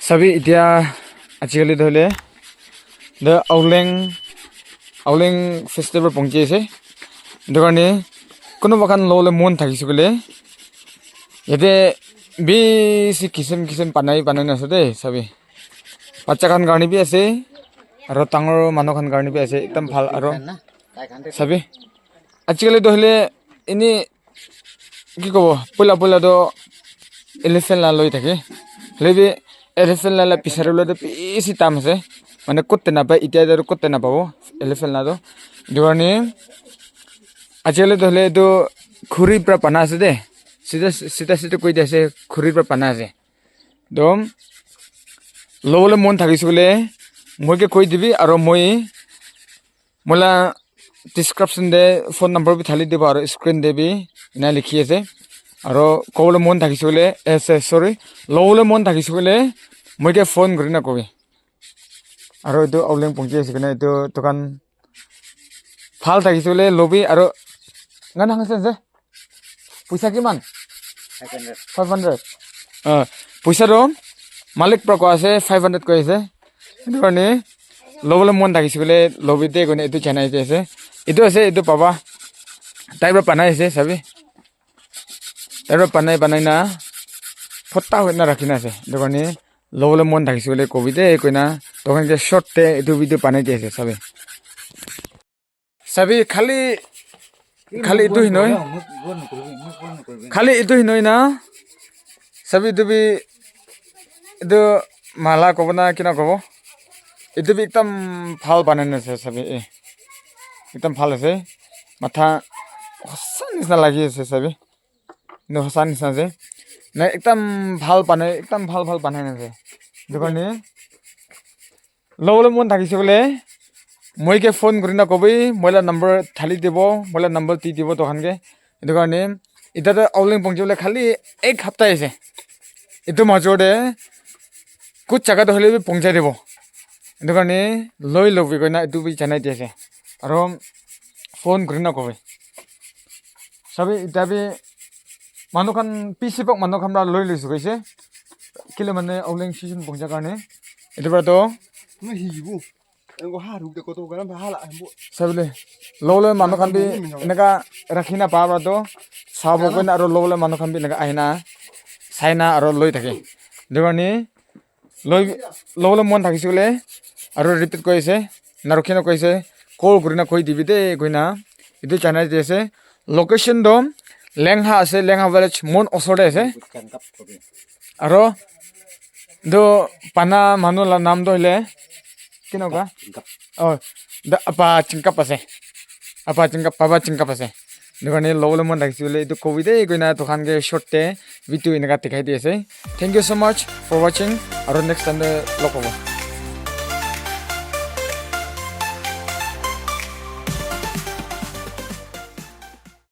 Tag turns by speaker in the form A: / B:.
A: सभी इतिया आजिकली धोले the आउलें festival पहुंचे से दुकाने कोनो बखान लोले मन थाकिस बोले यदि बेसी किसिम पानाई नसे दे सभी बच्चा खान गानी भी ऐसे और टांगर मानो खान गानी भी ऐसे एकदम ভাল और सभी आजिकली धोले इनी কি কব পইলা তো এলিফেন্ট লা লই থাকে লেবি এলিফেন্ট লা পিছারে লই তো বেশি দাম আছে মানে করতে না পাই ইতিয়া আর করতে না পাবো এলিফেন্ট লা তো দুয়ানি আজকালে ধলে তো খুরি প্রা পানা আছে দে সিধা কই দেছে খুরি প্রা পানা আছে দম লবলে মন থাকিস বলে মইকে কই দিবি আর মই মোলা डिस्क्रिप्शन दे फोन नंबर भी थाली देबो और स्क्रीन दे भी इना लिखि আছে और कबले मन থাকিस बोले एसे सॉरी लवले मन থাকিस बोले मइके फोन करि ना कबि और तो औलें पहुंचे আছে कने तो दुकान फाल থাকিस बोले लबि और गान हांगसे जे पैसा किमान 500 पैसा रो मालिक पर को আছে 500 কই আছে দুকানে লবলে মন থাকিস बोले लबि दे कने तो चेनाई আছে itu ase itu papa taiba panai ase sabi taiba panai na phota hoina rakhina ase dokani lobole mon thakise bole covid e koina tokan ke short te itu video panai ase sabi khali itu hinoi khali itu hinoi na sabi itu bi itu mala kobna kina kobo itu bi ekdam phal banane ase sabi एकदम ভাল আছে মাথা হসা নিসনা লাগি আছে সবই নো হসা নিসনা যে না একদম ভাল বানাই একদম ভাল বানাই আছে দোকানে লবলে মন থাকিছে বলে মইকে ফোন করি না কবি মইলা নাম্বার থালি দেব মইলা নাম্বার তি দিব দোকানকে দোকানে ইতাতে আউলিং পৌঁছে বলে খালি এক সপ্তাহ আছে এটো মাজতে কুছ জায়গা হলে পৌঁছাই দেব দোকানে লই লবি কইনা এটো বি জানাই দিয়েছে और फोन करिना कबे सबै इताबे मानुखान पिसिपक मानुखानरा लय लयसु कैसे किले माने औलें सीजन पहुंचा कारणे एतबा तो म हिबु एंगो हारु दे कतो गरम हाला सबले लवले मानुखान बि इनका रखिना पाबा तो साबो कने और लवले मानुखान बि इनका आइना साइना और लय थाके देबानि लवले मन थाकिसले और रिपीट कइसे नारखिना कइसे कॉल करिना कोई दिबि दे कोइना इदु चैनल जैसे लोकेशन दो लेंहा আছে लेंहा विलेज मन असरे আছে आरो दो पाना मानुला नाम दहिले किनका द अपा चिंकाप আছে पाबा चिंकाप আছে दुकाने लवले मन राखिसले इदु कोबि दे कोइना दुकान के शॉर्ट वीडियो इनका दिखाई दिएছে thank you so much for watching और नेक्स्ट टाइम लग पाबो